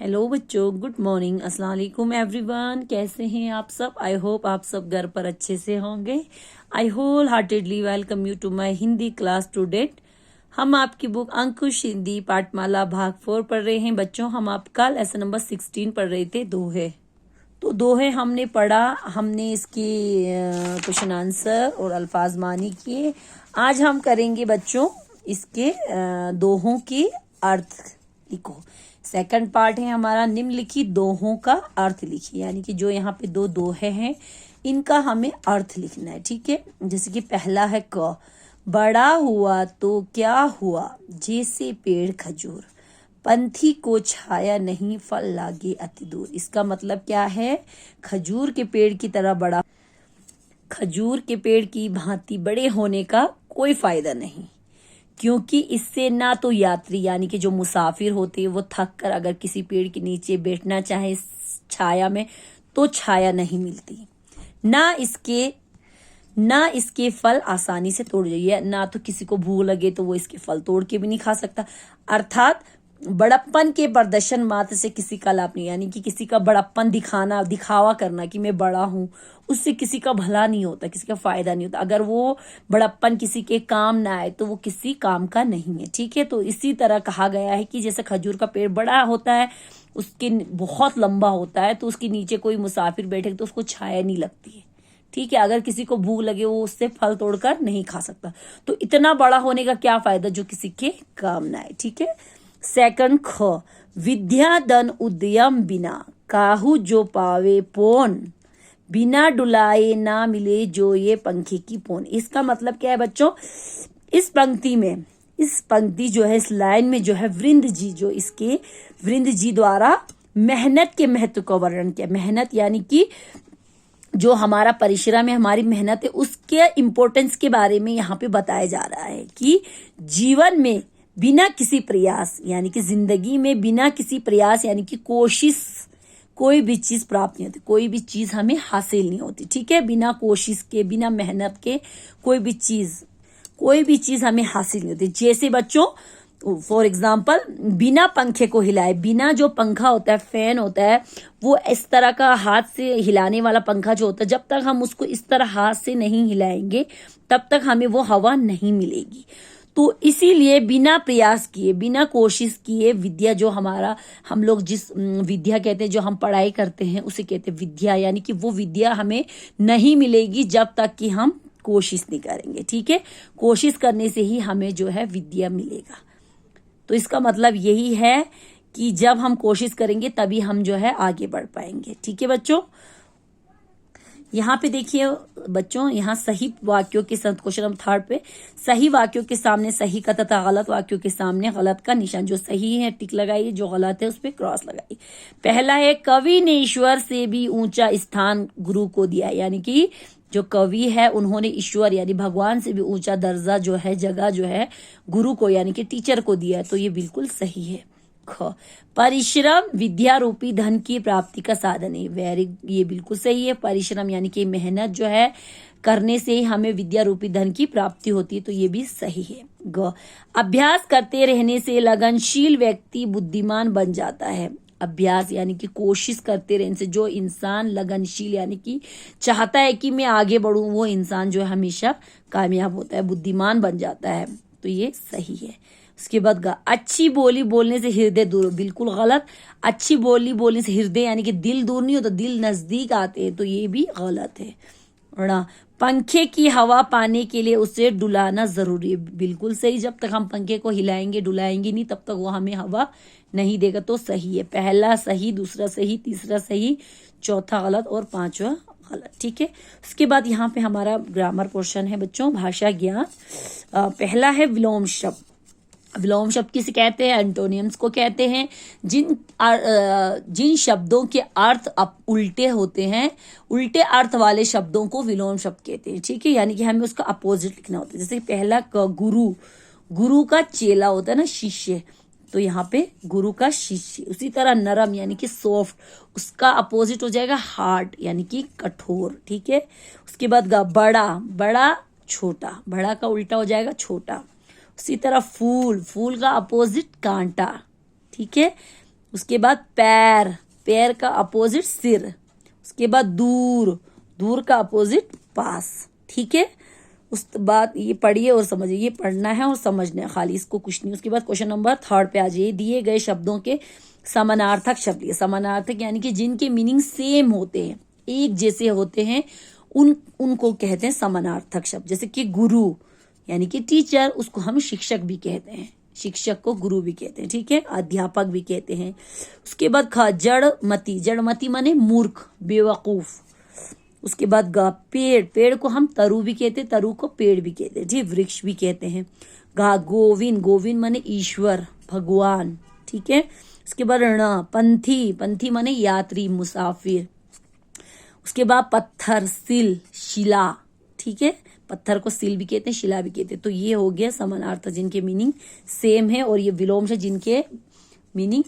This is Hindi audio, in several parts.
हेलो बच्चों, गुड मॉर्निंग, अस्सलाम वालेकुम एवरीवन। कैसे हैं आप सब? आई होप आप सब घर पर अच्छे से होंगे। I wholeheartedly welcome you to my Hindi class student. हम आपकी बुक अंकुश हिंदी पाठमाला भाग 4 पढ़ रहे हैं। बच्चों, हम आप कल लेसन नंबर 16 पढ़ रहे थे, दोहे। तो दोहे हमने पढ़ा, हमने इसकी क्वेश्चन आंसर और अल्फाज मानी किए। आज हम करेंगे बच्चों इसके दोहों के अर्थ लिखो। सेकंड पार्ट है हमारा निम्नलिखित दोहों का अर्थ लिखिए, यानी कि जो यहाँ पे दो दोहे हैं इनका हमें अर्थ लिखना है। ठीक है, जैसे कि पहला है क, बड़ा हुआ तो क्या हुआ जैसे पेड़ खजूर, पंथी को छाया नहीं फल लागे अति दूर। इसका मतलब क्या है? खजूर के पेड़ की तरह बड़ा, खजूर के पेड़ की भांति बड़े होने का कोई फायदा नहीं, क्योंकि इससे ना तो यात्री यानी कि जो मुसाफिर होते हैं वो थक कर अगर किसी पेड़ के नीचे बैठना चाहे छाया में तो छाया नहीं मिलती, ना इसके फल आसानी से तोड़ जाइए, ना तो किसी को भूख लगे तो वो इसके फल तोड़ के भी नहीं खा सकता। अर्थात बड़प्पन के प्रदर्शन मात्र से किसी का लाभ नहीं, यानी कि किसी का बड़प्पन दिखावा करना कि मैं बड़ा हूं, उससे किसी का भला नहीं होता, किसी का फायदा नहीं होता। अगर वो बड़प्पन किसी के काम ना आए तो वो किसी काम का नहीं है। ठीक है, तो इसी तरह कहा गया है कि जैसे खजूर का पेड़ बड़ा होता है, उसके बहुत लंबा होता है, तो उसके नीचे कोई मुसाफिर बैठे तो उसको छाया नहीं लगती है। ठीक है, अगर किसी को भूख लगे वो उससे फल तोड़कर नहीं खा सकता। तो इतना बड़ा होने का क्या फायदा जो किसी के काम ना आए। ठीक है। सेकंड ख, विद्या धन उद्यम बिना, काहू जो पावे पोन, बिना डुलाए ना मिले जो ये पंखे की पोन। इसका मतलब क्या है बच्चों? इस पंक्ति जो है, इस लाइन में जो है वृंद जी द्वारा मेहनत के महत्व का वर्णन किया। मेहनत यानी कि जो हमारा परिश्रम है, हमारी मेहनत है, उसके इम्पोर्टेंस के बारे में यहाँ पे बताया जा रहा है कि जीवन में बिना किसी प्रयास यानी कि जिंदगी में बिना किसी प्रयास यानी कि कोशिश कोई भी चीज प्राप्त नहीं होती, कोई भी चीज हमें हासिल नहीं होती। ठीक है, बिना कोशिश के, बिना मेहनत के कोई भी चीज हमें हासिल नहीं होती। जैसे बच्चों फॉर एग्जाम्पल, बिना पंखे को हिलाए, बिना जो पंखा होता है, फैन होता है, वो इस तरह का हाथ से हिलाने वाला पंखा जो होता है, जब तक हम उसको इस तरह हाथ से नहीं हिलाएंगे तब तक हमें वो हवा नहीं मिलेगी। तो इसीलिए बिना प्रयास किए, बिना कोशिश किए विद्या जो हम लोग जिस विद्या कहते हैं, जो हम पढ़ाई करते हैं उसे कहते हैं विद्या, यानी कि वो विद्या हमें नहीं मिलेगी जब तक कि हम कोशिश नहीं करेंगे। ठीक है, कोशिश करने से ही हमें जो है विद्या मिलेगा। तो इसका मतलब यही है कि जब हम कोशिश करेंगे तभी हम जो है आगे बढ़ पाएंगे। ठीक है बच्चों, यहाँ पे देखिए बच्चों, यहाँ सही वाक्यों के साथ क्वेश्चन नंबर 3 पे सही वाक्यों के सामने सही का तथा गलत वाक्यों के सामने गलत का निशान, जो सही है टिक लगाइए, जो गलत है उस पर क्रॉस लगाइए। पहला है, कवि ने ईश्वर से भी ऊंचा स्थान गुरु को दिया, यानी कि जो कवि है उन्होंने ईश्वर यानी भगवान से भी ऊंचा दर्जा जो है, जगह जो है गुरु को यानी कि टीचर को दिया है। तो ये बिल्कुल सही है। ख, परिश्रम विद्या रूपी धन की प्राप्ति का साधन है। ये बिल्कुल सही है। परिश्रम यानी कि मेहनत जो है करने से ही हमें विद्या रूपी धन की प्राप्ति होती है, तो ये भी सही है। ग, अभ्यास करते रहने से लगनशील व्यक्ति बुद्धिमान बन जाता है। अभ्यास यानी कि कोशिश करते रहने से जो इंसान लगनशील यानी कि चाहता है कि मैं आगे बढ़ूं, वो इंसान जो है हमेशा कामयाब होता है, बुद्धिमान बन जाता है। तो ये सही है। उसके बाद अच्छी बोली बोलने से हृदय दूर, बिल्कुल गलत। अच्छी बोली बोलने से हृदय यानी कि दिल दूर नहीं होता, दिल नजदीक आते हैं, तो ये भी गलत है। पंखे की हवा पाने के लिए उसे डुलाना जरूरी है, बिल्कुल सही। जब तक हम पंखे को हिलाएंगे डुलाएंगे नहीं तब तक वो हमें हवा नहीं देगा, तो सही है। पहला सही, दूसरा सही, तीसरा सही, चौथा गलत और पांचवा गलत। ठीक है, उसके बाद यहाँ पे हमारा ग्रामर पोर्शन है बच्चों, भाषा ज्ञान। पहला है विलोम शब्द। विलोम शब्द किसे कहते हैं? एंटोनियम्स को कहते हैं। जिन शब्दों के अर्थ उल्टे होते हैं, उल्टे अर्थ वाले शब्दों को विलोम शब्द कहते हैं। ठीक है, यानी कि हमें उसका अपोजिट लिखना होता है। जैसे पहला गुरु का चेला होता है ना, शिष्य, तो यहाँ पे गुरु का शिष्य। उसी तरह नरम यानी कि सॉफ्ट, उसका अपोजिट हो जाएगा हार्ड यानी कि कठोर। ठीक है, उसके बाद बड़ा छोटा, बड़ा का उल्टा हो जाएगा छोटा। उसी तरह फूल का अपोजिट कांटा। ठीक है, उसके बाद पैर, पैर का अपोजिट सिर। उसके बाद दूर, दूर का अपोजिट पास। ठीक है, उस बाद ये पढ़िए और समझिए, ये पढ़ना है और समझना है खाली, इसको कुछ नहीं। उसके बाद क्वेश्चन नंबर 3 पे आ जाइए। दिए गए शब्दों के समानार्थक शब्द, ये समानार्थक यानी कि जिनके मीनिंग सेम होते हैं, एक जैसे होते हैं, उनको कहते हैं समानार्थक शब्द। जैसे कि गुरु यानी कि टीचर, उसको हम शिक्षक भी कहते हैं, शिक्षक को गुरु भी कहते हैं। ठीक है, अध्यापक भी कहते हैं। उसके बाद जड़मती, जड़मती माने मूर्ख, बेवकूफ। उसके बाद गा, पेड़, पेड़ को हम तरु भी कहते हैं, तरु को पेड़ भी कहते हैं। जी, वृक्ष भी कहते हैं। गा, गोविंद, गोविंद माने ईश्वर, भगवान। ठीक है, उसके बाद ण, पंथी, पंथी माने यात्री, मुसाफिर। उसके बाद पत्थर, सिल, शिला। ठीक है, पत्थर को सिल भी कहते हैं, शिला भी कहते हैं। तो ये हो गया समानार्थक जिनके मीनिंग सेम है, और ये विलोम से जिनके मीनिंग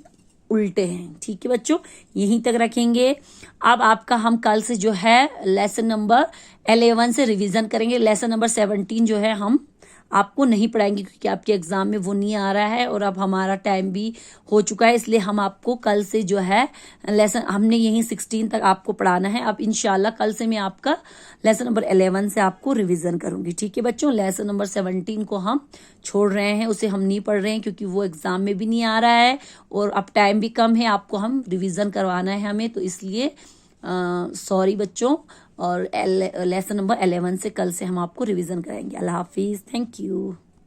उल्टे हैं। ठीक है बच्चों, यहीं तक रखेंगे। अब आपका हम कल से जो है लेसन नंबर 11 से रिवीजन करेंगे। लेसन नंबर 17 जो है हम आपको नहीं पढ़ाएंगे, क्योंकि आपके एग्जाम में वो नहीं आ रहा है, और अब हमारा टाइम भी हो चुका है, इसलिए हम आपको कल से जो है लेसन, हमने यहीं 16 तक आपको पढ़ाना है। अब इंशाल्लाह कल से मैं आपका लेसन नंबर 11 से आपको रिवीजन करूंगी। ठीक है बच्चों, लेसन नंबर 17 को हम छोड़ रहे हैं, उसे हम नहीं पढ़ रहे हैं, क्योंकि वो एग्जाम में भी नहीं आ रहा है, और अब टाइम भी कम है, आपको हम रिविजन करवाना है हमें, तो इसलिए सॉरी बच्चों। और लेसन नंबर 11 से कल से हम आपको रिवीजन कराएंगे। अल्लाह हाफिज, थैंक यू।